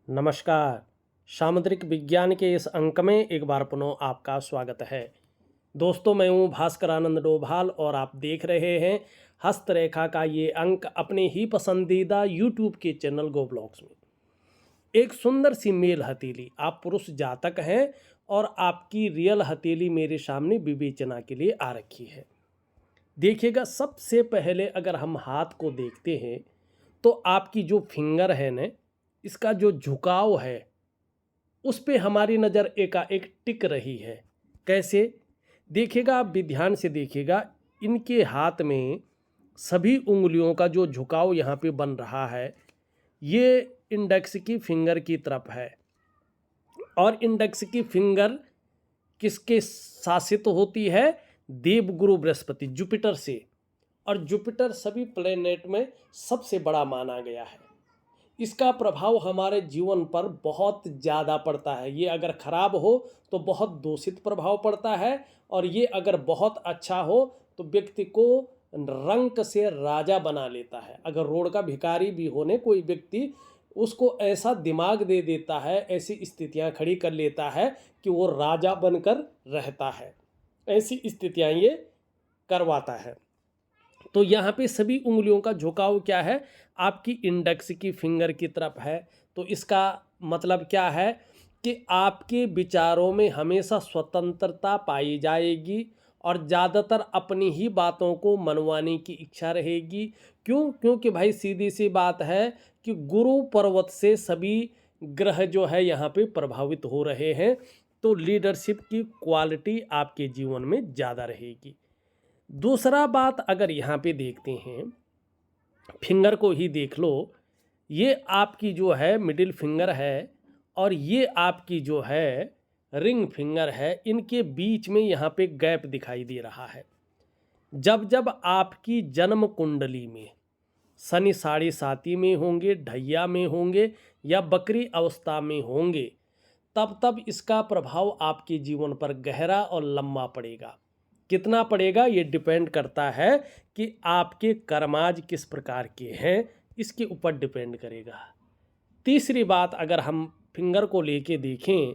नमस्कार। सामुद्रिक विज्ञान के इस अंक में एक बार पुनः आपका स्वागत है। दोस्तों, मैं हूँ भास्कर आनंद डोभाल और आप देख रहे हैं हस्तरेखा का ये अंक अपने ही पसंदीदा यूट्यूब के चैनल गो ब्लॉग्स में। एक सुंदर सी मेल हथेली, आप पुरुष जातक हैं और आपकी रियल हथेली मेरे सामने विवेचना के लिए आ रखी है। देखिएगा, सबसे पहले अगर हम हाथ को देखते हैं तो आपकी जो फिंगर है ना, इसका जो झुकाव है उस पे हमारी नज़र एकाएक टिक रही है। कैसे? देखिएगा, आप भी ध्यान से देखिएगा, इनके हाथ में सभी उंगलियों का जो झुकाव यहाँ पे बन रहा है, ये इंडेक्स की फिंगर की तरफ है। और इंडेक्स की फिंगर किसके शासित होती है? देवगुरु बृहस्पति, जुपिटर से। और जुपिटर सभी प्लेनेट में सबसे बड़ा माना गया है। इसका प्रभाव हमारे जीवन पर बहुत ज़्यादा पड़ता है। ये अगर खराब हो तो बहुत दूषित प्रभाव पड़ता है, और ये अगर बहुत अच्छा हो तो व्यक्ति को रंक से राजा बना लेता है। अगर रोड का भिखारी भी होने कोई व्यक्ति, उसको ऐसा दिमाग दे देता है, ऐसी स्थितियां खड़ी कर लेता है कि वो राजा बनकर रहता है। ऐसी स्थितियां ये करवाता है। तो यहाँ पे सभी उंगलियों का झुकाव क्या है? आपकी इंडेक्स की फिंगर की तरफ है। तो इसका मतलब क्या है कि आपके विचारों में हमेशा स्वतंत्रता पाई जाएगी और ज़्यादातर अपनी ही बातों को मनवाने की इच्छा रहेगी। क्यों? क्योंकि भाई सीधी सी बात है कि गुरु पर्वत से सभी ग्रह जो है यहाँ पे प्रभावित हो रहे हैं। तो लीडरशिप की क्वालिटी आपके जीवन में ज़्यादा रहेगी। दूसरा बात अगर यहाँ पे देखते हैं, फिंगर को ही देख लो। ये आपकी जो है मिडिल फिंगर है और ये आपकी जो है रिंग फिंगर है। इनके बीच में यहाँ पे गैप दिखाई दे रहा है। जब जब आपकी जन्म कुंडली में शनि साढ़े साती में होंगे, ढैया में होंगे या बकरी अवस्था में होंगे, तब तब इसका प्रभाव आपके जीवन पर गहरा और लंबा पड़ेगा। कितना पड़ेगा ये डिपेंड करता है कि आपके कर्माज किस प्रकार के हैं, इसके ऊपर डिपेंड करेगा। तीसरी बात, अगर हम फिंगर को लेके देखें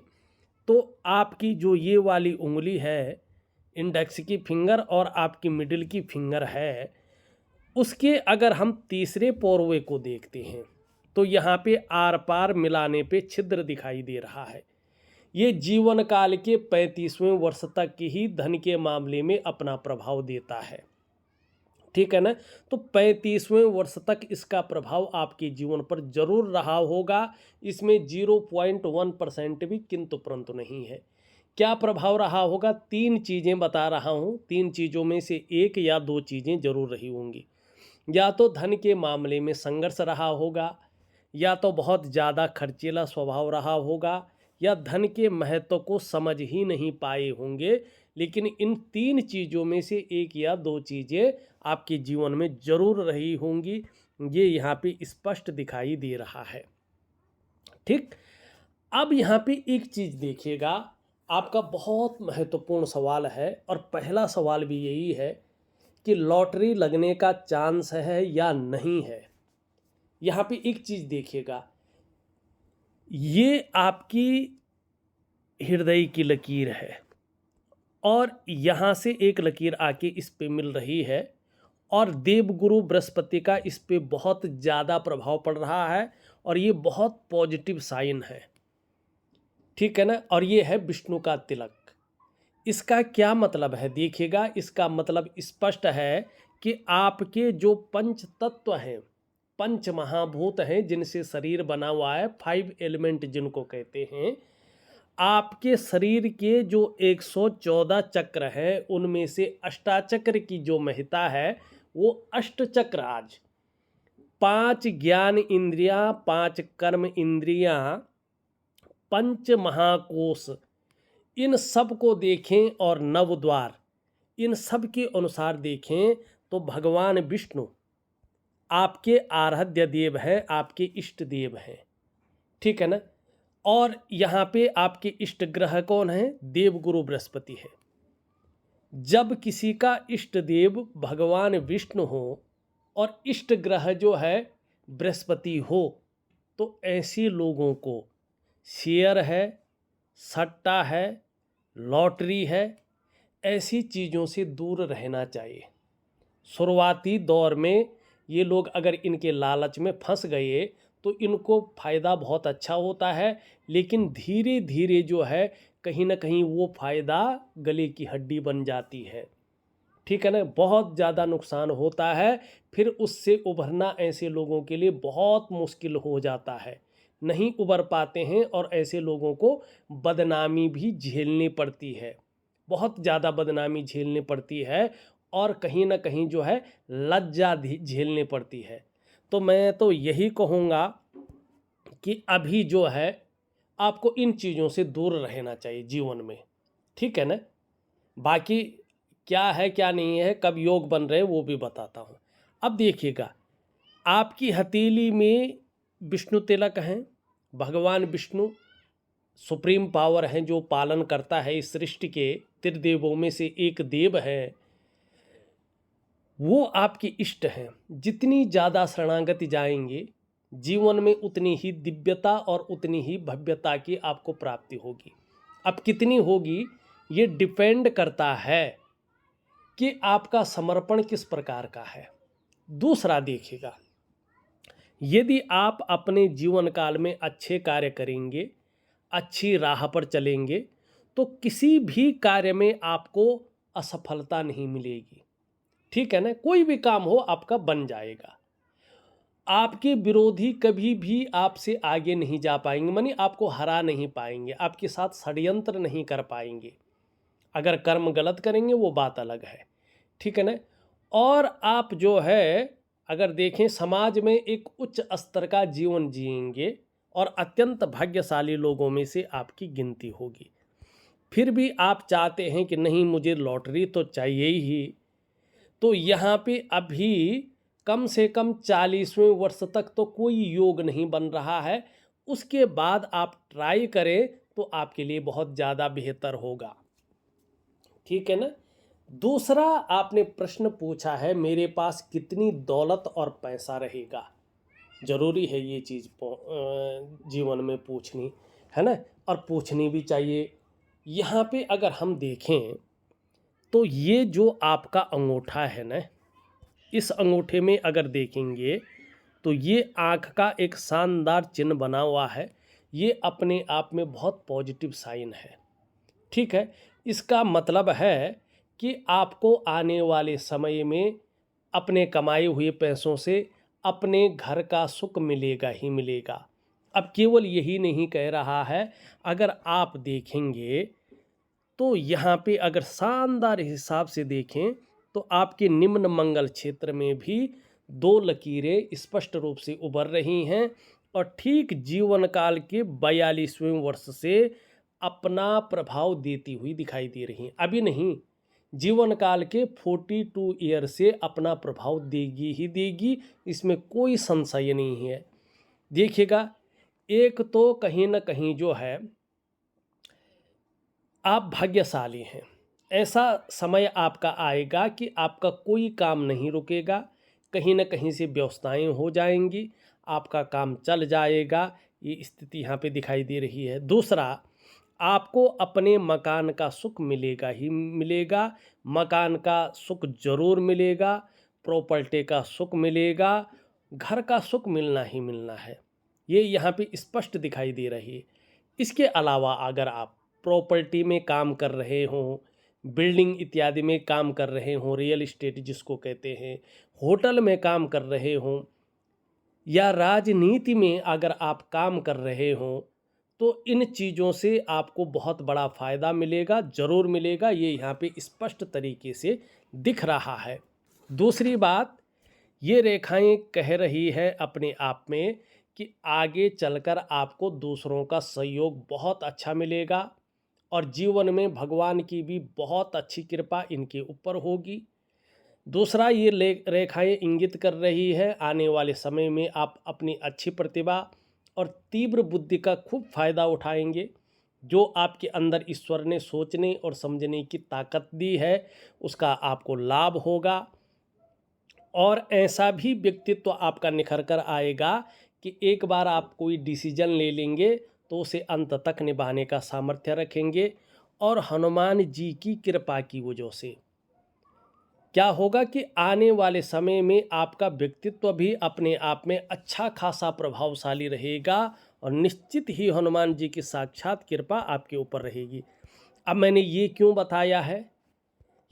तो आपकी जो ये वाली उंगली है, इंडेक्स की फिंगर और आपकी मिडिल की फिंगर है, उसके अगर हम तीसरे पोरवे को देखते हैं तो यहाँ पे आर पार मिलाने पे छिद्र दिखाई दे रहा है। ये जीवन काल के 35वें वर्ष तक ही धन के मामले में अपना प्रभाव देता है। ठीक है ना? तो 35वें वर्ष तक इसका प्रभाव आपके जीवन पर जरूर रहा होगा। इसमें 0.1% भी किंतु परंतु नहीं है। क्या प्रभाव रहा होगा? 3 चीज़ें बता रहा हूँ। 3 चीज़ों में से एक या 2 चीज़ें जरूर रही होंगी। या तो धन के मामले में संघर्ष रहा होगा, या तो बहुत ज़्यादा खर्चीला स्वभाव रहा होगा, या धन के महत्व को समझ ही नहीं पाए होंगे। लेकिन इन 3 चीज़ों में से एक या 2 चीज़ें आपके जीवन में जरूर रही होंगी। ये यहाँ पे स्पष्ट दिखाई दे रहा है। ठीक। अब यहाँ पे एक चीज़ देखिएगा, आपका बहुत महत्वपूर्ण सवाल है और पहला सवाल भी यही है कि लॉटरी लगने का चांस है या नहीं है। यहाँ पे एक चीज़ देखिएगा, ये आपकी हृदय की लकीर है और यहाँ से एक लकीर आके इस पे मिल रही है, और देवगुरु बृहस्पति का इस पे बहुत ज़्यादा प्रभाव पड़ रहा है और ये बहुत पॉजिटिव साइन है। ठीक है ना? और ये है विष्णु का तिलक। इसका क्या मतलब है? देखिएगा, इसका मतलब स्पष्ट है कि आपके जो पंच तत्व हैं, पंच महाभूत हैं जिनसे शरीर बना हुआ है, 5 एलिमेंट जिनको कहते हैं, आपके शरीर के जो 114 चक्र हैं उनमें से अष्टाचक्र की जो महत्ता है वो अष्टचक्र आज 5 ज्ञान इंद्रियां, 5 कर्म इंद्रियां, पंच महाकोश, इन सब को देखें और नवद्वार, इन सब के अनुसार देखें तो भगवान विष्णु आपके आराध्य देव हैं, इष्ट इष्ट देव हैं। ठीक है ना? और यहाँ पे आपके इष्ट ग्रह कौन है? देवगुरु बृहस्पति है। जब किसी का इष्ट देव भगवान विष्णु हो और इष्ट ग्रह जो है बृहस्पति हो, तो ऐसे लोगों को शेयर है, सट्टा है, लॉटरी है, ऐसी चीज़ों से दूर रहना चाहिए। शुरुआती दौर में ये लोग अगर इनके लालच में फंस गए तो इनको फ़ायदा बहुत अच्छा होता है, लेकिन धीरे धीरे जो है कहीं ना कहीं वो फ़ायदा गले की हड्डी बन जाती है। ठीक है ना, बहुत ज़्यादा नुकसान होता है। फिर उससे उभरना ऐसे लोगों के लिए बहुत मुश्किल हो जाता है, नहीं उबर पाते हैं और ऐसे लोगों को बदनामी भी झेलनी पड़ती है, बहुत ज़्यादा बदनामी झेलनी पड़ती है और कहीं ना कहीं जो है लज्जा भी झेलनी पड़ती है। तो मैं तो यही कहूँगा कि अभी जो है आपको इन चीज़ों से दूर रहना चाहिए जीवन में। ठीक है ना, बाकी क्या है क्या नहीं है, कब योग बन रहे वो भी बताता हूँ। अब देखिएगा, आपकी हथेली में विष्णु तिलक हैं। भगवान विष्णु सुप्रीम पावर हैं, जो पालन करता है इस सृष्टि के त्रिदेवों में से एक देव है। वो आपके इष्ट हैं। जितनी ज़्यादा शरणागति जाएंगे जीवन में उतनी ही दिव्यता और उतनी ही भव्यता की आपको प्राप्ति होगी। अब कितनी होगी ये डिपेंड करता है कि आपका समर्पण किस प्रकार का है। दूसरा देखिएगा, यदि आप अपने जीवन काल में अच्छे कार्य करेंगे, अच्छी राह पर चलेंगे, तो किसी भी कार्य में आपको असफलता नहीं मिलेगी। ठीक है ना, कोई भी काम हो आपका बन जाएगा। आपके विरोधी कभी भी आपसे आगे नहीं जा पाएंगे, मानी आपको हरा नहीं पाएंगे, आपके साथ षड्यंत्र नहीं कर पाएंगे। अगर कर्म गलत करेंगे वो बात अलग है। ठीक है ना, और आप जो है अगर देखें समाज में एक उच्च स्तर का जीवन जिएंगे और अत्यंत भाग्यशाली लोगों में से आपकी गिनती होगी। फिर भी आप चाहते हैं कि नहीं मुझे लॉटरी तो चाहिए ही, तो यहाँ पे अभी कम से कम 40वें वर्ष तक तो कोई योग नहीं बन रहा है। उसके बाद आप ट्राई करें तो आपके लिए बहुत ज़्यादा बेहतर होगा। ठीक है ना। दूसरा आपने प्रश्न पूछा है मेरे पास कितनी दौलत और पैसा रहेगा। ज़रूरी है ये चीज़ जीवन में पूछनी, है ना, और पूछनी भी चाहिए। यहाँ पे अगर हम देखें तो ये जो आपका अंगूठा है ना, इस अंगूठे में अगर देखेंगे तो ये आँख का एक शानदार चिन्ह बना हुआ है। ये अपने आप में बहुत पॉजिटिव साइन है। ठीक है, इसका मतलब है कि आपको आने वाले समय में अपने कमाए हुए पैसों से अपने घर का सुख मिलेगा ही मिलेगा। अब केवल यही नहीं कह रहा है, अगर आप देखेंगे तो यहाँ पे अगर शानदार हिसाब से देखें तो आपके निम्न मंगल क्षेत्र में भी 2 लकीरें स्पष्ट रूप से उभर रही हैं और ठीक जीवन काल के 42वें वर्ष से अपना प्रभाव देती हुई दिखाई दे रही हैं। अभी नहीं, जीवन काल के 42 ईयर से अपना प्रभाव देगी ही देगी, इसमें कोई संशय नहीं है। देखिएगा, एक तो कहीं ना कहीं जो है आप भाग्यशाली हैं। ऐसा समय आपका आएगा कि आपका कोई काम नहीं रुकेगा, कहीं ना कहीं से व्यवस्थाएं हो जाएंगी, आपका काम चल जाएगा। ये स्थिति यहाँ पे दिखाई दे रही है। दूसरा, आपको अपने मकान का सुख मिलेगा ही मिलेगा। मकान का सुख जरूर मिलेगा, प्रॉपर्टी का सुख मिलेगा, घर का सुख मिलना ही मिलना है। ये यहाँ पे स्पष्ट दिखाई दे रही है। इसके अलावा अगर आप प्रॉपर्टी में काम कर रहे हों, बिल्डिंग इत्यादि में काम कर रहे हों, रियल इस्टेट जिसको कहते हैं, होटल में काम कर रहे हों, या राजनीति में अगर आप काम कर रहे हों, तो इन चीज़ों से आपको बहुत बड़ा फ़ायदा मिलेगा, ज़रूर मिलेगा। ये यहाँ पे स्पष्ट तरीके से दिख रहा है। दूसरी बात, ये रेखाएं कह रही है अपने आप में कि आगे चलकर आपको दूसरों का सहयोग बहुत अच्छा मिलेगा और जीवन में भगवान की भी बहुत अच्छी कृपा इनके ऊपर होगी। दूसरा, ये रेखाएं इंगित कर रही है आने वाले समय में आप अपनी अच्छी प्रतिभा और तीव्र बुद्धि का खूब फायदा उठाएंगे। जो आपके अंदर ईश्वर ने सोचने और समझने की ताकत दी है उसका आपको लाभ होगा और ऐसा भी व्यक्तित्व आपका निखर कर आएगा कि एक बार आप कोई डिसीजन ले लेंगे तो उसे अंत तक निभाने का सामर्थ्य रखेंगे। और हनुमान जी की कृपा की वजह से क्या होगा कि आने वाले समय में आपका व्यक्तित्व भी अपने आप में अच्छा खासा प्रभावशाली रहेगा और निश्चित ही हनुमान जी की साक्षात कृपा आपके ऊपर रहेगी। अब मैंने ये क्यों बताया है?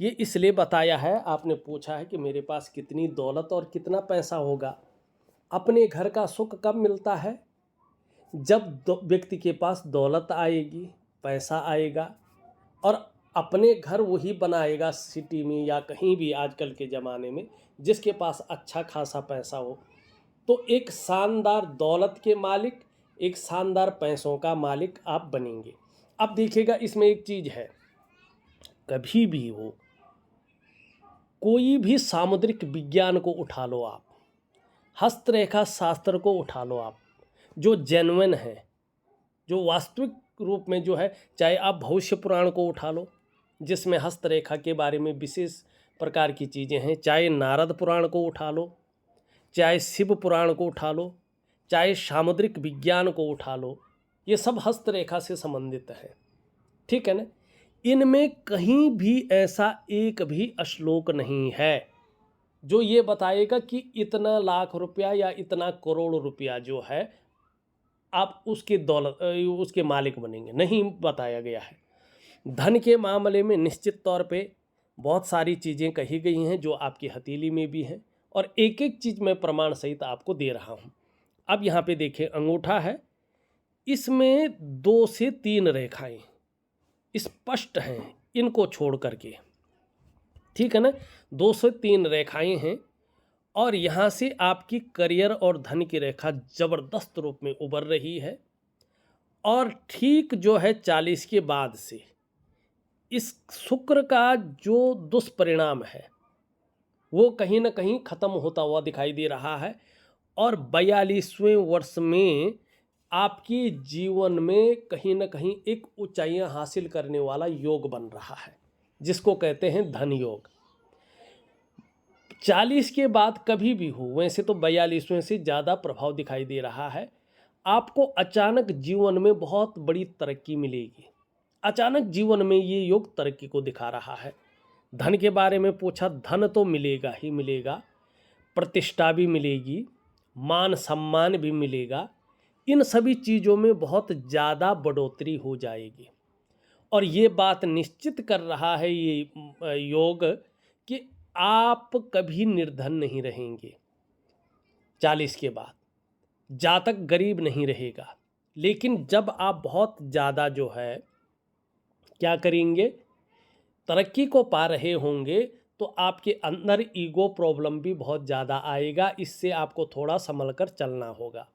ये इसलिए बताया है, आपने पूछा है कि मेरे पास कितनी दौलत और कितना पैसा होगा। अपने घर का सुख कब मिलता है? जब व्यक्ति के पास दौलत आएगी, पैसा आएगा और अपने घर वही बनाएगा सिटी में या कहीं भी आजकल के ज़माने में जिसके पास अच्छा खासा पैसा हो। तो एक शानदार दौलत के मालिक, एक शानदार पैसों का मालिक आप बनेंगे। अब देखिएगा, इसमें एक चीज़ है, कभी भी हो कोई भी सामुद्रिक विज्ञान को उठा लो आप, हस्तरेखा शास्त्र को उठा लो आप, जो जेन्युइन है, जो वास्तविक रूप में जो है, चाहे आप भविष्य पुराण को उठा लो जिसमें हस्तरेखा के बारे में विशेष प्रकार की चीज़ें हैं, चाहे नारद पुराण को उठा लो, चाहे शिव पुराण को उठा लो, चाहे सामुद्रिक विज्ञान को उठा लो, ये सब हस्तरेखा से संबंधित है। ठीक है ना? इनमें कहीं भी ऐसा एक भी श्लोक नहीं है जो ये बताएगा कि इतना लाख रुपया या इतना करोड़ रुपया जो है आप उसके दौलत उसके मालिक बनेंगे, नहीं बताया गया है। धन के मामले में निश्चित तौर पे बहुत सारी चीज़ें कही गई हैं जो आपकी हथेली में भी हैं और एक एक चीज़ मैं प्रमाण सहित आपको दे रहा हूँ। अब यहाँ पे देखिए, अंगूठा है, इसमें 2 से 3 रेखाएं स्पष्ट हैं, इनको छोड़ करके, ठीक है ना, 2 से 3 रेखाएं हैं और यहाँ से आपकी करियर और धन की रेखा ज़बरदस्त रूप में उभर रही है। और ठीक जो है 40 के बाद से इस शुक्र का जो दुष्परिणाम है वो कहीं ना कहीं ख़त्म होता हुआ दिखाई दे रहा है और 42वें वर्ष में आपके जीवन में कहीं ना कहीं एक ऊंचाइयां हासिल करने वाला योग बन रहा है जिसको कहते हैं धन योग। 40 के बाद कभी भी हो, वैसे तो 42वें से ज़्यादा प्रभाव दिखाई दे रहा है, आपको अचानक जीवन में बहुत बड़ी तरक्की मिलेगी। अचानक जीवन में ये योग तरक्की को दिखा रहा है। धन के बारे में पूछा, धन तो मिलेगा ही मिलेगा, प्रतिष्ठा भी मिलेगी, मान सम्मान भी मिलेगा, इन सभी चीज़ों में बहुत ज़्यादा बढ़ोतरी हो जाएगी। और ये बात निश्चित कर रहा है ये योग कि आप कभी निर्धन नहीं रहेंगे। 40 के बाद जातक गरीब नहीं रहेगा, लेकिन जब आप बहुत ज़्यादा जो है क्या करेंगे, तरक्की को पा रहे होंगे तो आपके अंदर ईगो प्रॉब्लम भी बहुत ज़्यादा आएगा, इससे आपको थोड़ा संभल कर चलना होगा।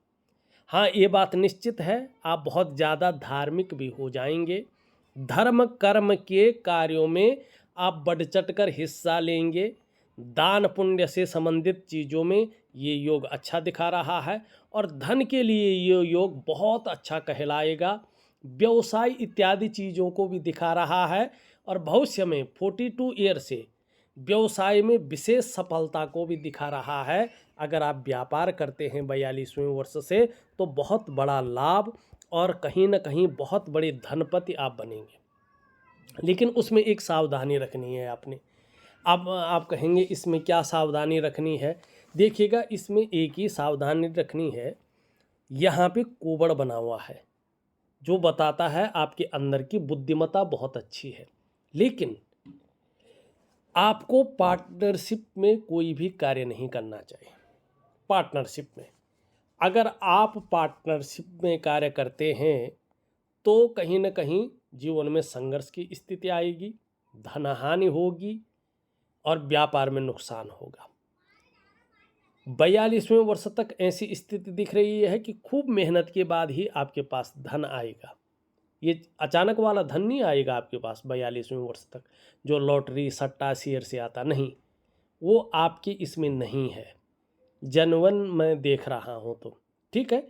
हाँ, ये बात निश्चित है, आप बहुत ज़्यादा धार्मिक भी हो जाएंगे, धर्म कर्म के कार्यों में आप बढ़ चढ़ कर हिस्सा लेंगे, दान पुण्य से संबंधित चीज़ों में ये योग अच्छा दिखा रहा है और धन के लिए ये योग बहुत अच्छा कहलाएगा। व्यवसाय इत्यादि चीज़ों को भी दिखा रहा है और भविष्य में 42 ईयर से व्यवसाय में विशेष सफलता को भी दिखा रहा है। अगर आप व्यापार करते हैं 42वें वर्ष से तो बहुत बड़ा लाभ और कहीं ना कहीं बहुत बड़े धनपति आप बनेंगे, लेकिन उसमें एक सावधानी रखनी है आपने। अब आप कहेंगे इसमें क्या सावधानी रखनी है? देखिएगा, इसमें एक ही सावधानी रखनी है, यहाँ पे कोबड़ बना हुआ है जो बताता है आपके अंदर की बुद्धिमत्ता बहुत अच्छी है, लेकिन आपको पार्टनरशिप में कोई भी कार्य नहीं करना चाहिए। पार्टनरशिप में अगर आप पार्टनरशिप में कार्य करते हैं तो कहीं ना कहीं जीवन में संघर्ष की स्थिति आएगी, धनहानि होगी और व्यापार में नुकसान होगा। 42वें वर्ष तक ऐसी स्थिति दिख रही है कि खूब मेहनत के बाद ही आपके पास धन आएगा। ये अचानक वाला धन नहीं आएगा आपके पास 42वें वर्ष तक, जो लॉटरी सट्टा शेयर से आता, नहीं, वो आपकी इसमें नहीं है। जनवन मैं देख रहा हूँ तो ठीक है।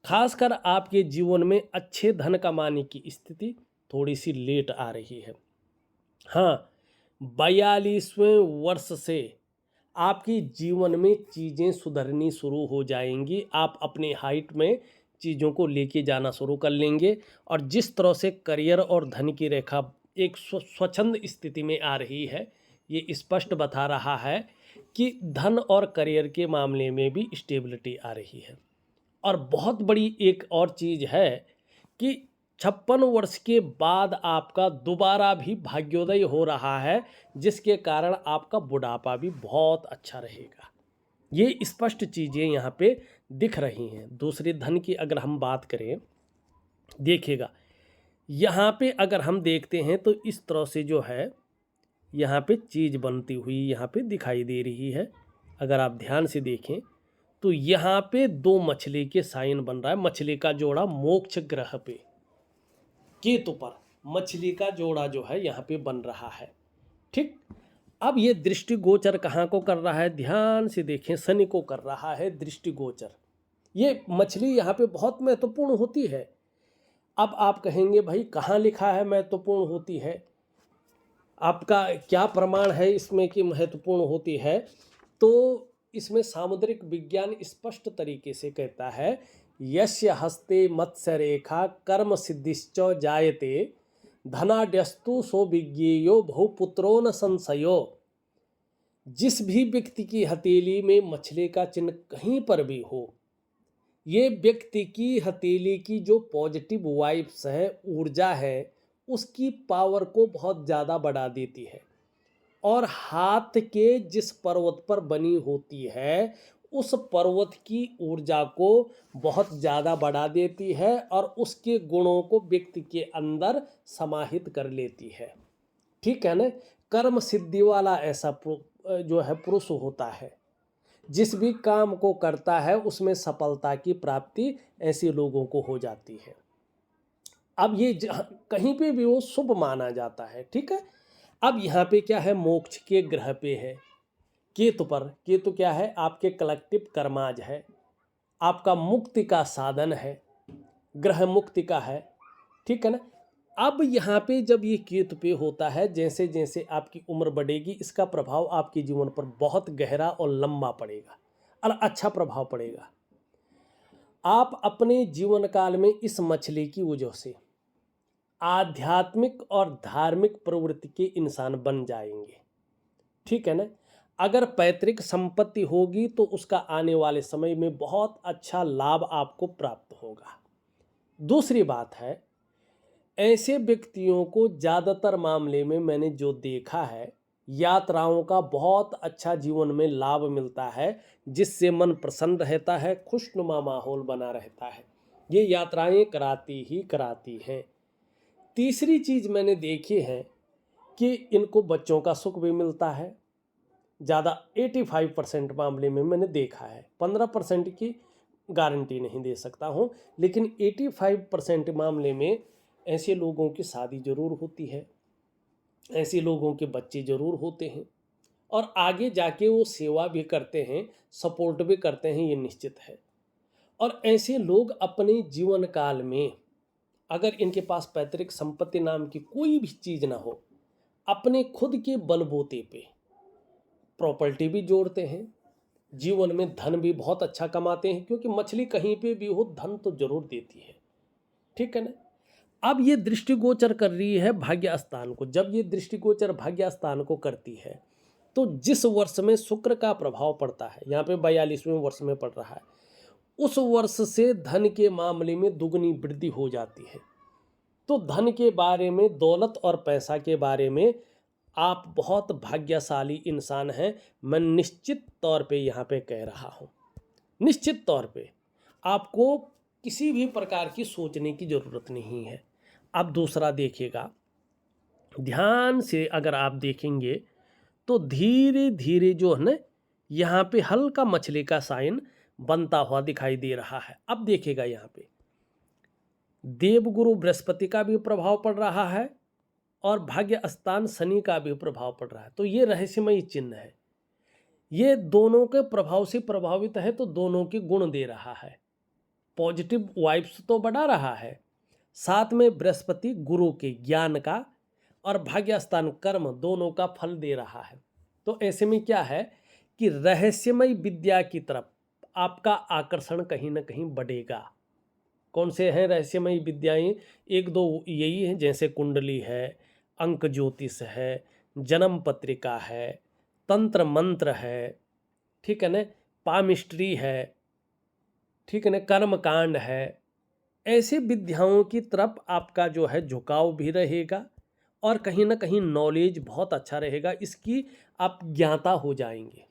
खासकर आपके जीवन में अच्छे धन कमाने की स्थिति थोड़ी सी लेट आ रही है। हाँ, 42वें वर्ष से आपकी जीवन में चीज़ें सुधरनी शुरू हो जाएंगी। आप अपने हाइट में चीज़ों को लेके जाना शुरू कर लेंगे और जिस तरह से करियर और धन की रेखा एक स्वच्छंद स्थिति में आ रही है, ये स्पष्ट बता रहा है कि धन और करियर के मामले में भी स्टेबिलिटी आ रही है। और बहुत बड़ी एक और चीज़ है कि 56 वर्ष के बाद आपका दोबारा भी भाग्योदय हो रहा है, जिसके कारण आपका बुढ़ापा भी बहुत अच्छा रहेगा। ये स्पष्ट चीज़ें यहाँ पे दिख रही हैं। दूसरे धन की अगर हम बात करें, देखिएगा यहाँ पे अगर हम देखते हैं तो इस तरह से जो है यहाँ पे चीज़ बनती हुई यहाँ पे दिखाई दे रही है। अगर आप ध्यान से देखें तो यहाँ पे दो मछली के साइन बन रहा है। मछली का जोड़ा मोक्ष ग्रह पे केतु पर मछली का जोड़ा जो है यहाँ पे बन रहा है। ठीक, अब ये दृष्टिगोचर कहाँ को कर रहा है? ध्यान से देखें, शनि को कर रहा है दृष्टिगोचर। ये मछली यहाँ पे बहुत महत्वपूर्ण होती है। अब आप कहेंगे भाई कहाँ लिखा है महत्वपूर्ण होती है, आपका क्या प्रमाण है इसमें कि महत्वपूर्ण होती है? तो इसमें सामुद्रिक विज्ञान स्पष्ट तरीके से कहता है, यस्य हस्ते मत्स्य रेखा कर्म सिद्धिश्च जायते धनाड्यस्तु सो विज्ञेयो बहुपुत्रो न संशयो। जिस भी व्यक्ति की हथेली में मछली का चिन्ह कहीं पर भी हो, ये व्यक्ति की हथेली की जो पॉजिटिव वाइब्स है, ऊर्जा है, उसकी पावर को बहुत ज़्यादा बढ़ा देती है। और हाथ के जिस पर्वत पर बनी होती है, उस पर्वत की ऊर्जा को बहुत ज़्यादा बढ़ा देती है और उसके गुणों को व्यक्ति के अंदर समाहित कर लेती है। ठीक है ना? कर्म सिद्धि वाला ऐसा जो है पुरुष होता है, जिस भी काम को करता है उसमें सफलता की प्राप्ति ऐसे लोगों को हो जाती है। अब ये कहीं पे भी वो शुभ माना जाता है। ठीक है, अब यहाँ पे क्या है? मोक्ष के ग्रह पे है केतु पर। केतु क्या है? आपके कलेक्टिव कर्माज है, आपका मुक्ति का साधन है, ग्रह मुक्ति का है। ठीक है ना? अब यहाँ पे जब ये केतु पे होता है, जैसे जैसे आपकी उम्र बढ़ेगी, इसका प्रभाव आपके जीवन पर बहुत गहरा और लंबा पड़ेगा और अच्छा प्रभाव पड़ेगा। आप अपने जीवन काल में इस मछली की वजह से आध्यात्मिक और धार्मिक प्रवृत्ति के इंसान बन जाएंगे। ठीक है ना? अगर पैतृक संपत्ति होगी तो उसका आने वाले समय में बहुत अच्छा लाभ आपको प्राप्त होगा। दूसरी बात है, ऐसे व्यक्तियों को ज़्यादातर मामले में मैंने जो देखा है, यात्राओं का बहुत अच्छा जीवन में लाभ मिलता है, जिससे मन प्रसन्न रहता है, खुशनुमा माहौल बना रहता है। ये यात्राएं कराती ही कराती हैं। तीसरी चीज़ मैंने देखी है कि इनको बच्चों का सुख भी मिलता है। ज़्यादा 85% मामले में मैंने देखा है, 15% की गारंटी नहीं दे सकता हूँ, लेकिन 85% मामले में ऐसे लोगों की शादी ज़रूर होती है, ऐसे लोगों के बच्चे ज़रूर होते हैं और आगे जाके वो सेवा भी करते हैं, सपोर्ट भी करते हैं, ये निश्चित है। और ऐसे लोग अपने जीवन काल में, अगर इनके पास पैतृक संपत्ति नाम की कोई भी चीज़ ना हो, अपने खुद के बलबूते पे प्रॉपर्टी भी जोड़ते हैं, जीवन में धन भी बहुत अच्छा कमाते हैं, क्योंकि मछली कहीं पे भी हो धन तो जरूर देती है। ठीक है ना? अब ये दृष्टिगोचर कर रही है भाग्य स्थान को। जब ये दृष्टिगोचर भाग्य स्थान को करती है तो जिस वर्ष में शुक्र का प्रभाव पड़ता है, यहाँ पे 42वें वर्ष में पड़ रहा है, उस वर्ष से धन के मामले में दुगनी वृद्धि हो जाती है। तो धन के बारे में, दौलत और पैसा के बारे में आप बहुत भाग्यशाली इंसान हैं, मैं निश्चित तौर पे यहाँ पे कह रहा हूँ। निश्चित तौर पे आपको किसी भी प्रकार की सोचने की ज़रूरत नहीं है। अब दूसरा देखिएगा, ध्यान से अगर आप देखेंगे तो धीरे धीरे जो है ना, यहाँ पे हल्का मछली का साइन बनता हुआ दिखाई दे रहा है। अब देखिएगा यहाँ पे देवगुरु बृहस्पति का भी प्रभाव पड़ रहा है और भाग्य स्थान शनि का भी प्रभाव पड़ रहा है। तो ये रहस्यमय चिन्ह है, ये दोनों के प्रभाव से प्रभावित है, तो दोनों के गुण दे रहा है। पॉजिटिव वाइब्स तो बढ़ा रहा है, साथ में बृहस्पति गुरु के ज्ञान का और भाग्य स्थान कर्म दोनों का फल दे रहा है। तो ऐसे में क्या है कि रहस्यमय विद्या की तरफ आपका आकर्षण कहीं ना कहीं बढ़ेगा। कौन से हैं रहस्यमय विद्याएं? एक दो यही हैं, जैसे कुंडली है, अंक ज्योतिष है, जन्म पत्रिका है, तंत्र मंत्र है, ठीक है ना, पामिस्ट्री है, ठीक है ना, कर्मकांड है। ऐसे विद्याओं की तरफ आपका जो है झुकाव भी रहेगा और कहीं ना कहीं नॉलेज बहुत अच्छा रहेगा, इसकी आप ज्ञाता हो जाएंगे।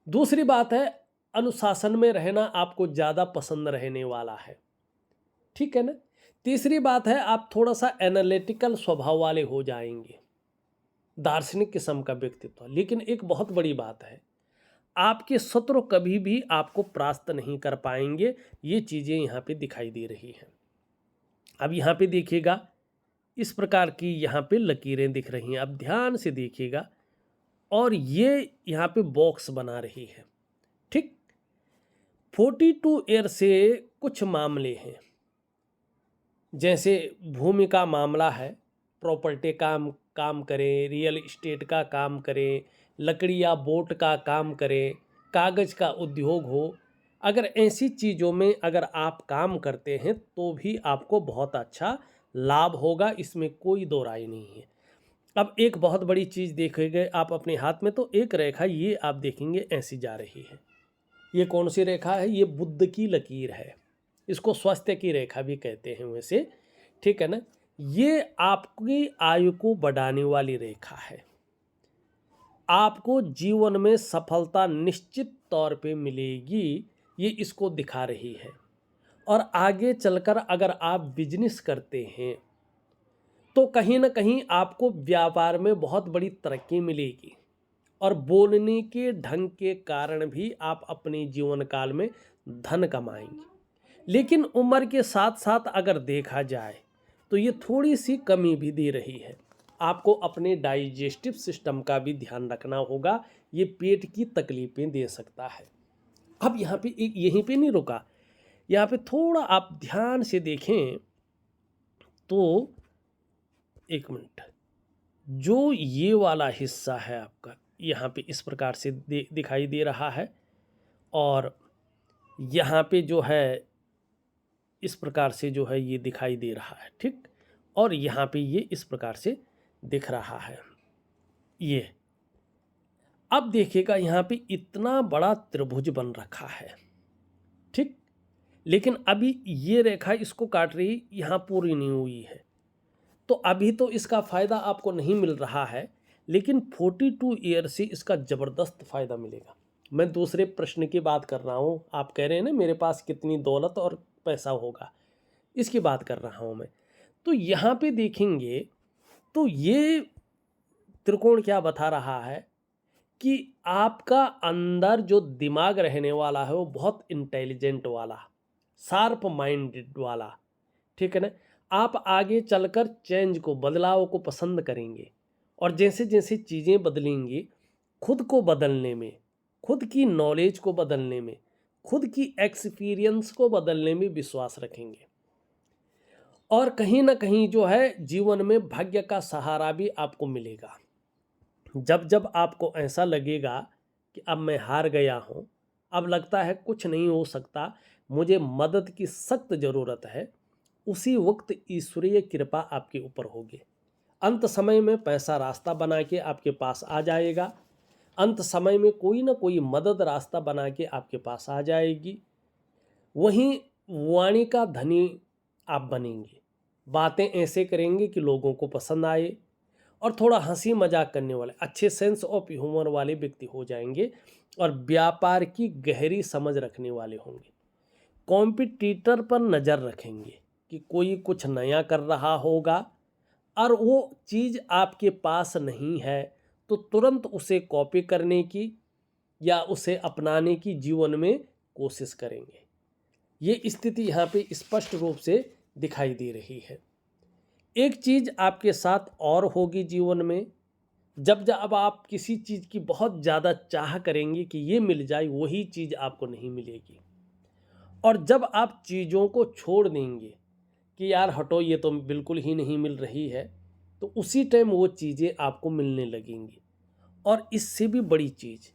दूसरी बात है, अनुशासन में रहना आपको ज़्यादा पसंद रहने वाला है, ठीक है ना। तीसरी बात है, आप थोड़ा सा एनालिटिकल स्वभाव वाले हो जाएंगे, दार्शनिक किस्म का व्यक्तित्व। लेकिन एक बहुत बड़ी बात है, आपके शत्रु कभी भी आपको परास्त नहीं कर पाएंगे। ये चीज़ें यहाँ पे दिखाई दे रही हैं। अब यहाँ पे देखिएगा, इस प्रकार की यहाँ पे लकीरें दिख रही हैं, अब ध्यान से देखिएगा। और ये यहाँ पे बॉक्स बना रही है, ठीक। 42 ईयर से कुछ मामले हैं, जैसे भूमि का मामला है, प्रॉपर्टी का काम करें, रियल इस्टेट का काम करें, लकड़ी या बोट का काम करें, कागज़ का उद्योग हो। अगर ऐसी चीज़ों में अगर आप काम करते हैं तो भी आपको बहुत अच्छा लाभ होगा, इसमें कोई दो राय नहीं है। अब एक बहुत बड़ी चीज़ देखेंगे आप अपने हाथ में, तो एक रेखा ये आप देखेंगे ऐसी जा रही है। ये कौन सी रेखा है? ये बुध की लकीर है, इसको स्वास्थ्य की रेखा भी कहते हैं वैसे, ठीक है ना। ये आपकी आयु को बढ़ाने वाली रेखा है। आपको जीवन में सफलता निश्चित तौर पे मिलेगी, ये इसको दिखा रही है। और आगे चलकर अगर आप बिजनेस करते हैं तो कहीं ना कहीं आपको व्यापार में बहुत बड़ी तरक्की मिलेगी और बोलने के ढंग के कारण भी आप अपने जीवन काल में धन कमाएंगे। लेकिन उम्र के साथ साथ अगर देखा जाए तो ये थोड़ी सी कमी भी दे रही है। आपको अपने डाइजेस्टिव सिस्टम का भी ध्यान रखना होगा, ये पेट की तकलीफ़ें दे सकता है। अब यहाँ पे एक यहीं पे नहीं रुका, यहाँ पे थोड़ा आप ध्यान से देखें तो, एक मिनट, जो ये वाला हिस्सा है आपका यहाँ पे इस प्रकार से दिखाई दे रहा है, और यहाँ पे जो है इस प्रकार से जो है ये दिखाई दे रहा है, ठीक। और यहाँ पे ये इस प्रकार से दिख रहा है ये। अब देखिएगा यहाँ पे इतना बड़ा त्रिभुज बन रखा है, ठीक। लेकिन अभी ये रेखा इसको काट रही, यहाँ पूरी नहीं हुई है, तो अभी तो इसका फ़ायदा आपको नहीं मिल रहा है। लेकिन 42 ईयर से इसका ज़बरदस्त फ़ायदा मिलेगा। मैं दूसरे प्रश्न की बात कर रहा हूँ, आप कह रहे हैं ना मेरे पास कितनी दौलत और पैसा होगा, इसकी बात कर रहा हूँ मैं। तो यहाँ पे देखेंगे तो ये त्रिकोण क्या बता रहा है कि आपका अंदर जो दिमाग रहने वाला है वो बहुत इंटेलिजेंट वाला, शार्प माइंडेड वाला, ठीक है ना। आप आगे चलकर चेंज को, बदलाव को पसंद करेंगे और जैसे जैसे चीज़ें बदलेंगी, खुद को बदलने में, खुद की नॉलेज को बदलने में, खुद की एक्सपीरियंस को बदलने में विश्वास रखेंगे। और कहीं ना कहीं जो है जीवन में भाग्य का सहारा भी आपको मिलेगा। जब जब आपको ऐसा लगेगा कि अब मैं हार गया हूँ, अब लगता है कुछ नहीं हो सकता, मुझे मदद की सख्त ज़रूरत है, उसी वक्त ईश्वरीय कृपा आपके ऊपर होगी। अंत समय में पैसा रास्ता बना के आपके पास आ जाएगा, अंत समय में कोई ना कोई मदद रास्ता बना के आपके पास आ जाएगी। वहीं वाणी का धनी आप बनेंगे, बातें ऐसे करेंगे कि लोगों को पसंद आए और थोड़ा हंसी मजाक करने वाले, अच्छे सेंस ऑफ ह्यूमर वाले व्यक्ति हो जाएंगे और व्यापार की गहरी समझ रखने वाले होंगे। कॉम्पिटिटर पर नज़र रखेंगे कि कोई कुछ नया कर रहा होगा और वो चीज़ आपके पास नहीं है तो तुरंत उसे कॉपी करने की या उसे अपनाने की जीवन में कोशिश करेंगे। ये स्थिति यहाँ पे स्पष्ट रूप से दिखाई दे रही है। एक चीज़ आपके साथ और होगी जीवन में, जब जब आप किसी चीज़ की बहुत ज़्यादा चाह करेंगे कि ये मिल जाए, वही चीज़ आपको नहीं मिलेगी। और जब आप चीज़ों को छोड़ देंगे कि यार हटो ये तो बिल्कुल ही नहीं मिल रही है, तो उसी टाइम वो चीज़ें आपको मिलने लगेंगी। और इससे भी बड़ी चीज़,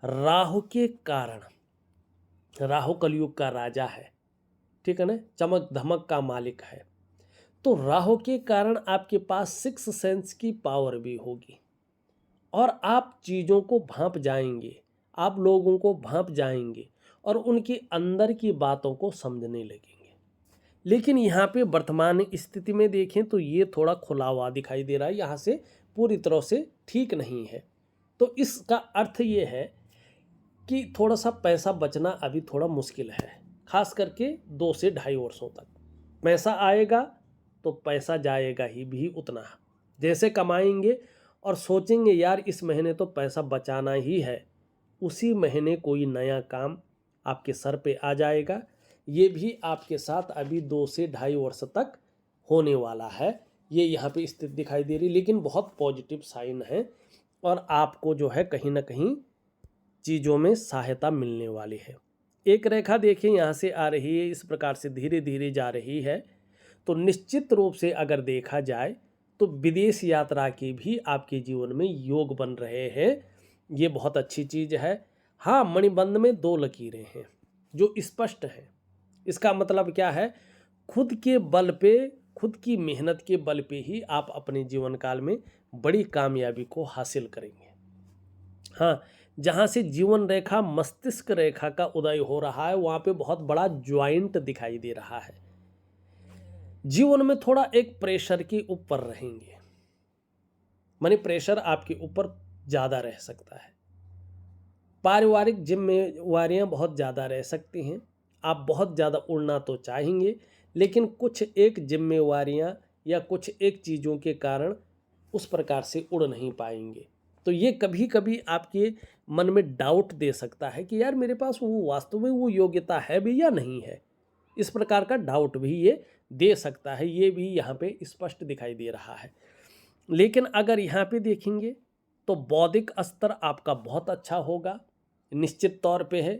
राहु के कारण, राहु कलयुग का राजा है, ठीक है ना, चमक धमक का मालिक है। तो राहु के कारण आपके पास सिक्स सेंस की पावर भी होगी और आप चीज़ों को भांप जाएंगे, आप लोगों को भांप जाएंगे और उनके अंदर की बातों को समझने लगेंगे। लेकिन यहाँ पे वर्तमान स्थिति में देखें तो ये थोड़ा खुला हुआ दिखाई दे रहा है, यहाँ से पूरी तरह से ठीक नहीं है। तो इसका अर्थ ये है कि थोड़ा सा पैसा बचना अभी थोड़ा मुश्किल है, खास करके 2 से ढाई वर्षों तक। पैसा आएगा तो पैसा जाएगा ही भी उतना। जैसे कमाएंगे और सोचेंगे यार इस महीने तो पैसा बचाना ही है, उसी महीने कोई नया काम आपके सर पे आ जाएगा। ये भी आपके साथ अभी 2 से ढाई वर्ष तक होने वाला है, ये यहाँ पे स्थिति दिखाई दे रही, लेकिन बहुत पॉजिटिव साइन है और आपको जो है कहीं ना कहीं चीज़ों में सहायता मिलने वाली है। एक रेखा देखिए यहाँ से आ रही है, इस प्रकार से धीरे धीरे जा रही है। तो निश्चित रूप से अगर देखा जाए तो विदेश यात्रा के भी आपके जीवन में योग बन रहे हैं, ये बहुत अच्छी चीज़ है। हाँ, मणिबंध में 2 लकीरें हैं जो स्पष्ट हैं। इसका मतलब क्या है, खुद के बल पे, खुद की मेहनत के बल पे ही आप अपने जीवन काल में बड़ी कामयाबी को हासिल करेंगे। हाँ, जहाँ से जीवन रेखा मस्तिष्क रेखा का उदय हो रहा है वहाँ पे बहुत बड़ा ज्वाइंट दिखाई दे रहा है। जीवन में थोड़ा एक प्रेशर के ऊपर रहेंगे, माने प्रेशर आपके ऊपर ज़्यादा रह सकता है। पारिवारिक जिम्मेवारियाँ बहुत ज़्यादा रह सकती हैं। आप बहुत ज़्यादा उड़ना तो चाहेंगे, लेकिन कुछ एक जिम्मेवारियाँ या कुछ एक चीज़ों के कारण उस प्रकार से उड़ नहीं पाएंगे। तो ये कभी कभी आपके मन में डाउट दे सकता है कि यार मेरे पास वो वास्तव में वो योग्यता है भी या नहीं है। इस प्रकार का डाउट भी ये दे सकता है, ये भी यहाँ पे स्पष्ट दिखाई दे रहा है। लेकिन अगर यहाँ पे देखेंगे तो बौद्धिक स्तर आपका बहुत अच्छा होगा, निश्चित तौर पे है,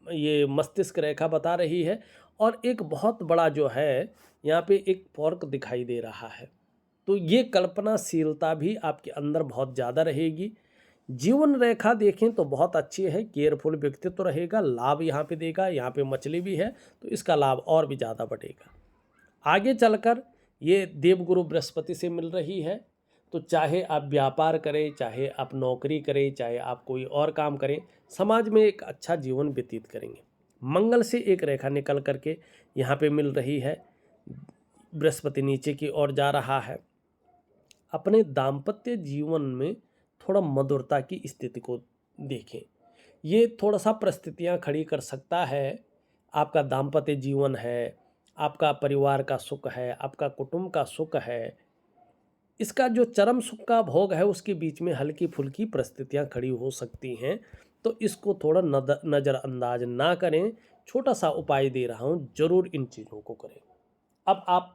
ये मस्तिष्क रेखा बता रही है। और एक बहुत बड़ा जो है यहाँ पे एक फर्क दिखाई दे रहा है, तो ये कल्पनाशीलता भी आपके अंदर बहुत ज़्यादा रहेगी। जीवन रेखा देखें तो बहुत अच्छी है, केयरफुल व्यक्तित्व रहेगा, लाभ यहाँ पे देगा। यहाँ पे मछली भी है तो इसका लाभ और भी ज़्यादा बढ़ेगा। आगे चलकर ये देवगुरु बृहस्पति से मिल रही है, तो चाहे आप व्यापार करें, चाहे आप नौकरी करें, चाहे आप कोई और काम करें, समाज में एक अच्छा जीवन व्यतीत करेंगे। मंगल से एक रेखा निकल करके यहाँ पे मिल रही है, बृहस्पति नीचे की ओर जा रहा है। अपने दाम्पत्य जीवन में थोड़ा मधुरता की स्थिति को देखें, ये थोड़ा सा परिस्थितियाँ खड़ी कर सकता है। आपका दाम्पत्य जीवन है, आपका परिवार का सुख है, आपका कुटुंब का सुख है, इसका जो चरम सुख का भोग है उसके बीच में हल्की फुल्की परिस्थितियाँ खड़ी हो सकती हैं। तो इसको थोड़ा नज़रअंदाज ना करें। छोटा सा उपाय दे रहा हूँ, ज़रूर इन चीज़ों को करें। अब आप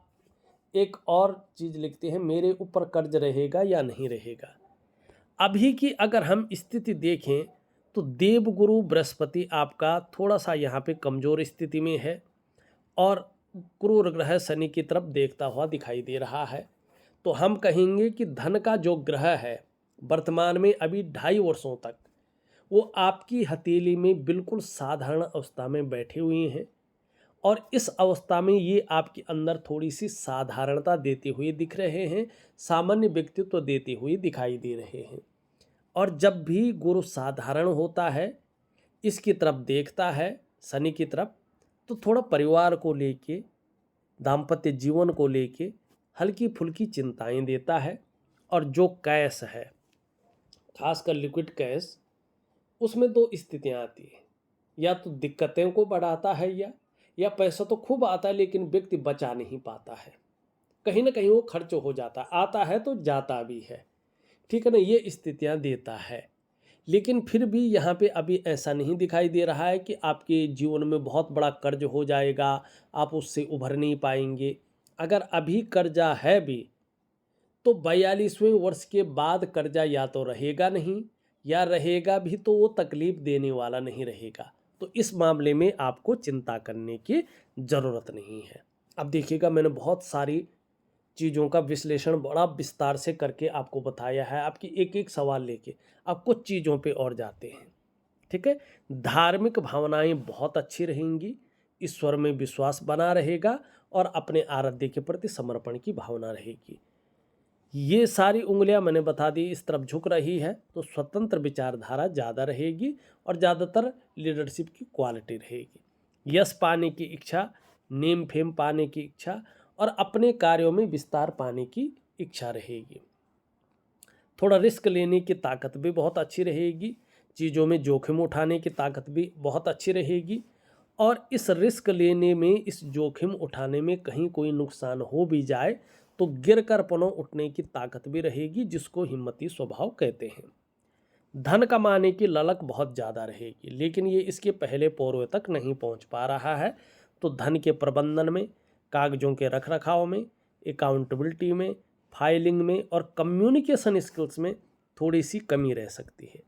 एक और चीज़ लिखते हैं, मेरे ऊपर कर्ज रहेगा या नहीं रहेगा। अभी की अगर हम स्थिति देखें तो देवगुरु बृहस्पति आपका थोड़ा सा यहाँ पे कमज़ोर स्थिति में है और क्रूर ग्रह शनि की तरफ देखता हुआ दिखाई दे रहा है। तो हम कहेंगे कि धन का जो ग्रह है वर्तमान में अभी 2.5 वर्षों तक वो आपकी हथेली में बिल्कुल साधारण अवस्था में बैठे हुए हैं और इस अवस्था में ये आपके अंदर थोड़ी सी साधारणता देते हुए दिख रहे हैं, सामान्य व्यक्तित्व देते हुए दिखाई दे रहे हैं। और जब भी गुरु साधारण होता है, इसकी तरफ देखता है, शनि की तरफ, तो थोड़ा परिवार को लेके, दाम्पत्य जीवन को लेके हल्की फुल्की चिंताएं देता है। और जो कैश है, खासकर लिक्विड कैश, उसमें 2 स्थितियां आती हैं, या तो दिक्कतें को बढ़ाता है या पैसा तो खूब आता है लेकिन व्यक्ति बचा नहीं पाता है, कहीं ना कहीं वो खर्च हो जाता, आता है तो जाता भी है, ठीक है ना, ये स्थितियां देता है। लेकिन फिर भी यहाँ पे अभी ऐसा नहीं दिखाई दे रहा है कि आपके जीवन में बहुत बड़ा कर्ज हो जाएगा, आप उससे उभर नहीं पाएंगे। अगर अभी कर्जा है भी तो 42वें वर्ष के बाद कर्जा या तो रहेगा नहीं, या रहेगा भी तो वो तकलीफ देने वाला नहीं रहेगा। तो इस मामले में आपको चिंता करने की ज़रूरत नहीं है। अब देखिएगा, मैंने बहुत सारी चीज़ों का विश्लेषण बड़ा विस्तार से करके आपको बताया है, आपकी एक एक सवाल लेके अब कुछ चीज़ों पे और जाते हैं, ठीक है। धार्मिक भावनाएं बहुत अच्छी रहेंगी, ईश्वर में विश्वास बना रहेगा और अपने आराध्य के प्रति समर्पण की भावना रहेगी। ये सारी उंगलियां मैंने बता दी इस तरफ झुक रही है, तो स्वतंत्र विचारधारा ज़्यादा रहेगी और ज़्यादातर लीडरशिप की क्वालिटी रहेगी। यश पाने की इच्छा, नेम फेम पाने की इच्छा और अपने कार्यों में विस्तार पाने की इच्छा रहेगी। थोड़ा रिस्क लेने की ताकत भी बहुत अच्छी रहेगी, चीज़ों में जोखिम उठाने की ताकत भी बहुत अच्छी रहेगी और इस रिस्क लेने में, इस जोखिम उठाने में कहीं कोई नुकसान हो भी जाए तो गिर कर पुनः उठने की ताकत भी रहेगी, जिसको हिम्मती स्वभाव कहते हैं। धन कमाने की ललक बहुत ज़्यादा रहेगी, लेकिन ये इसके पहले पौरों तक नहीं पहुंच पा रहा है, तो धन के प्रबंधन में, कागजों के रख रखाव में, अकाउंटेबिलिटी में, फाइलिंग में और कम्युनिकेशन स्किल्स में थोड़ी सी कमी रह सकती है।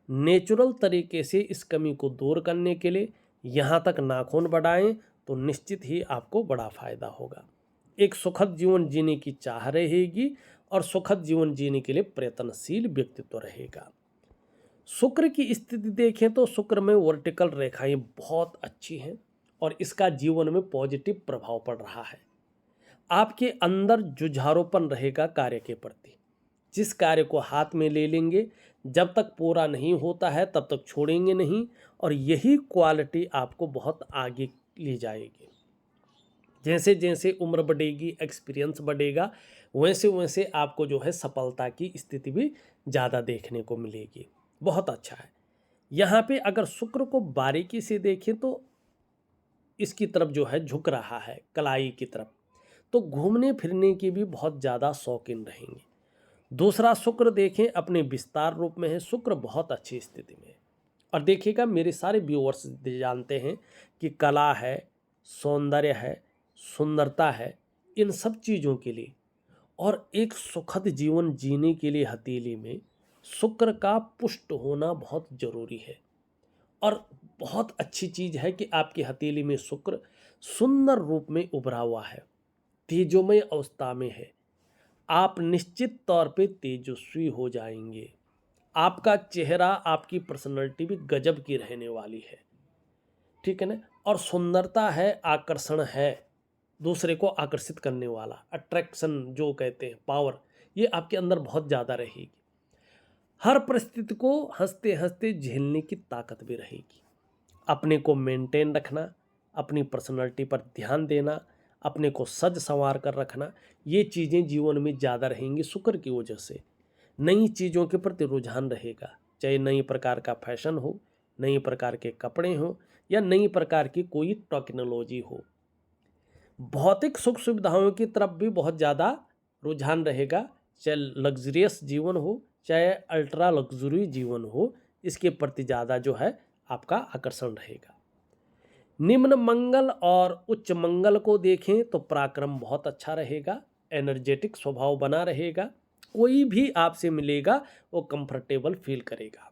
नेचुरल तरीके से इस कमी को दूर करने के लिए यहाँ तक नाखून बढ़ाएं तो निश्चित ही आपको बड़ा फायदा होगा। एक सुखद जीवन जीने की चाह रहेगी और सुखद जीवन जीने के लिए प्रयत्नशील व्यक्तित्व रहेगा। शुक्र की स्थिति देखें तो शुक्र में वर्टिकल रेखाएं बहुत अच्छी हैं और इसका जीवन में पॉजिटिव प्रभाव पड़ रहा है। आपके अंदर जुझारूपन रहेगा कार्य के प्रति। जिस कार्य को हाथ में ले लेंगे, जब तक पूरा नहीं होता है तब तक छोड़ेंगे नहीं और यही क्वालिटी आपको बहुत आगे ले जाएगी। जैसे जैसे उम्र बढ़ेगी, एक्सपीरियंस बढ़ेगा, वैसे वैसे आपको जो है सफलता की स्थिति भी ज़्यादा देखने को मिलेगी। बहुत अच्छा है। यहाँ पे अगर शुक्र को बारीकी से देखें तो इसकी तरफ जो है झुक रहा है, कलाई की तरफ, तो घूमने फिरने की भी बहुत ज़्यादा शौकीन रहेंगे। दूसरा शुक्र देखें अपने विस्तार रूप में है, शुक्र बहुत अच्छी स्थिति में है। और देखिएगा मेरे सारे व्यूअर्स जानते हैं कि कला है, सौंदर्य है, सुंदरता है, इन सब चीज़ों के लिए और एक सुखद जीवन जीने के लिए हथेली में शुक्र का पुष्ट होना बहुत ज़रूरी है। और बहुत अच्छी चीज़ है कि आपकी हथेली में शुक्र सुंदर रूप में उभरा हुआ है, तेजोमय अवस्था में है। आप निश्चित तौर पे तेजस्वी हो जाएंगे। आपका चेहरा, आपकी पर्सनैलिटी भी गजब की रहने वाली है, ठीक है ना। और सुंदरता है, आकर्षण है, दूसरे को आकर्षित करने वाला अट्रैक्शन जो कहते हैं, पावर, ये आपके अंदर बहुत ज़्यादा रहेगी। हर परिस्थिति को हंसते हंसते झेलने की ताकत भी रहेगी। अपने को मेंटेन रखना, अपनी पर्सनैलिटी पर ध्यान देना, अपने को सज संवार कर रखना, ये चीज़ें जीवन में ज़्यादा रहेंगी शुक्र की वजह से। नई चीज़ों के प्रति रुझान रहेगा, चाहे नई प्रकार का फैशन हो, नई प्रकार के कपड़े हो या नई प्रकार की कोई टेक्नोलॉजी हो। भौतिक सुख सुविधाओं की तरफ भी बहुत ज़्यादा रुझान रहेगा, चाहे लग्जरियस जीवन हो चाहे अल्ट्रा लग्जरी जीवन हो, इसके प्रति ज़्यादा जो है आपका आकर्षण रहेगा। निम्न मंगल और उच्च मंगल को देखें तो पराक्रम बहुत अच्छा रहेगा, एनर्जेटिक स्वभाव बना रहेगा, कोई भी आपसे मिलेगा वो कंफर्टेबल फील करेगा।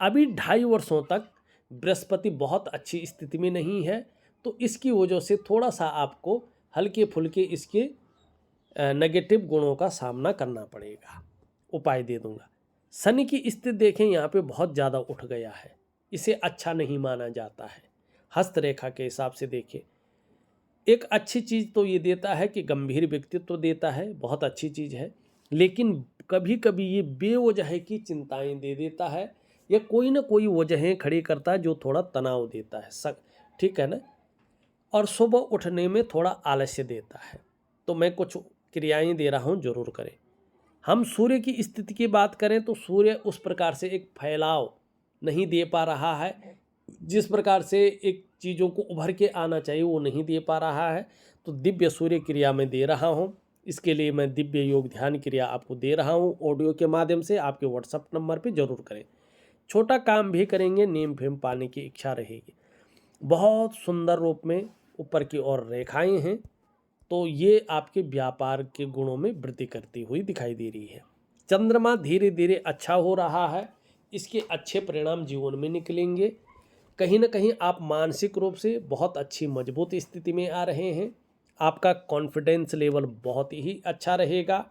अभी 2.5 वर्षों तक बृहस्पति बहुत अच्छी स्थिति में नहीं है, तो इसकी वजह से थोड़ा सा आपको हल्के फुल्के इसके नेगेटिव गुणों का सामना करना पड़ेगा। उपाय दे दूंगा। शनि की स्थिति देखें, यहाँ पे बहुत ज़्यादा उठ गया है, इसे अच्छा नहीं माना जाता है। हस्तरेखा के हिसाब से देखें, एक अच्छी चीज़ तो ये देता है कि गंभीर व्यक्तित्व देता है, बहुत अच्छी चीज़ है, लेकिन कभी कभी ये बेवजह की चिंताएं दे देता है या कोई ना कोई वजहें खड़ी करता है जो थोड़ा तनाव देता है, ठीक है ना। और सुबह उठने में थोड़ा आलस्य देता है, तो मैं कुछ क्रियाएं दे रहा हूँ, जरूर करें। हम सूर्य की स्थिति की बात करें तो सूर्य उस प्रकार से एक फैलाव नहीं दे पा रहा है, जिस प्रकार से एक चीज़ों को उभर के आना चाहिए वो नहीं दे पा रहा है। तो दिव्य सूर्य क्रिया मैं दे रहा हूँ, इसके लिए मैं दिव्य योग ध्यान क्रिया आपको दे रहा हूँ ऑडियो के माध्यम से। आपके व्हाट्सएप नंबर पे जरूर करें। छोटा काम भी करेंगे, नेम फेम पाने की इच्छा रहेगी। बहुत सुंदर रूप में ऊपर की ओर रेखाएं हैं, तो ये आपके व्यापार के गुणों में वृद्धि करती हुई दिखाई दे रही है। चंद्रमा धीरे धीरे अच्छा हो रहा है, इसके अच्छे परिणाम जीवन में निकलेंगे। कहीं ना कहीं आप मानसिक रूप से बहुत अच्छी मजबूत स्थिति में आ रहे हैं। आपका कॉन्फिडेंस लेवल बहुत ही अच्छा रहेगा।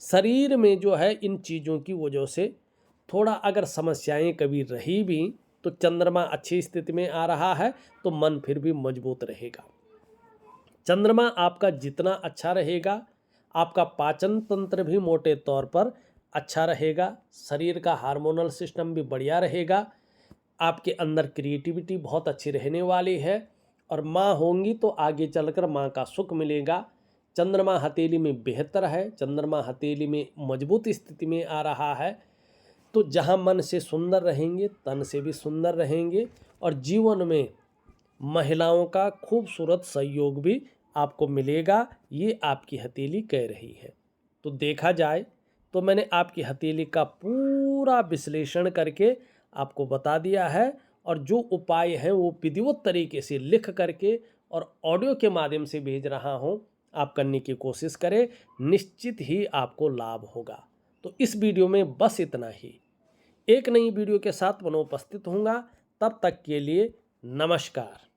शरीर में जो है इन चीज़ों की वजह से थोड़ा अगर समस्याएं कभी रही भी तो चंद्रमा अच्छी स्थिति में आ रहा है तो मन फिर भी मजबूत रहेगा। चंद्रमा आपका जितना अच्छा रहेगा, आपका पाचन तंत्र भी मोटे तौर पर अच्छा रहेगा, शरीर का हार्मोनल सिस्टम भी बढ़िया रहेगा, आपके अंदर क्रिएटिविटी बहुत अच्छी रहने वाली है और माँ होंगी तो आगे चलकर माँ का सुख मिलेगा। चंद्रमा हथेली में बेहतर है, चंद्रमा हथेली में मजबूत स्थिति में आ रहा है, तो जहाँ मन से सुंदर रहेंगे तन से भी सुंदर रहेंगे और जीवन में महिलाओं का खूबसूरत सहयोग भी आपको मिलेगा, ये आपकी हथेली कह रही है। तो देखा जाए तो मैंने आपकी हथेली का पूरा विश्लेषण करके आपको बता दिया है और जो उपाय हैं वो विधिवत तरीके से लिख करके और ऑडियो के माध्यम से भेज रहा हूँ, आप करने की कोशिश करें, निश्चित ही आपको लाभ होगा। तो इस वीडियो में बस इतना ही। एक नई वीडियो के साथ पुनः उपस्थित होऊंगा, तब तक के लिए नमस्कार।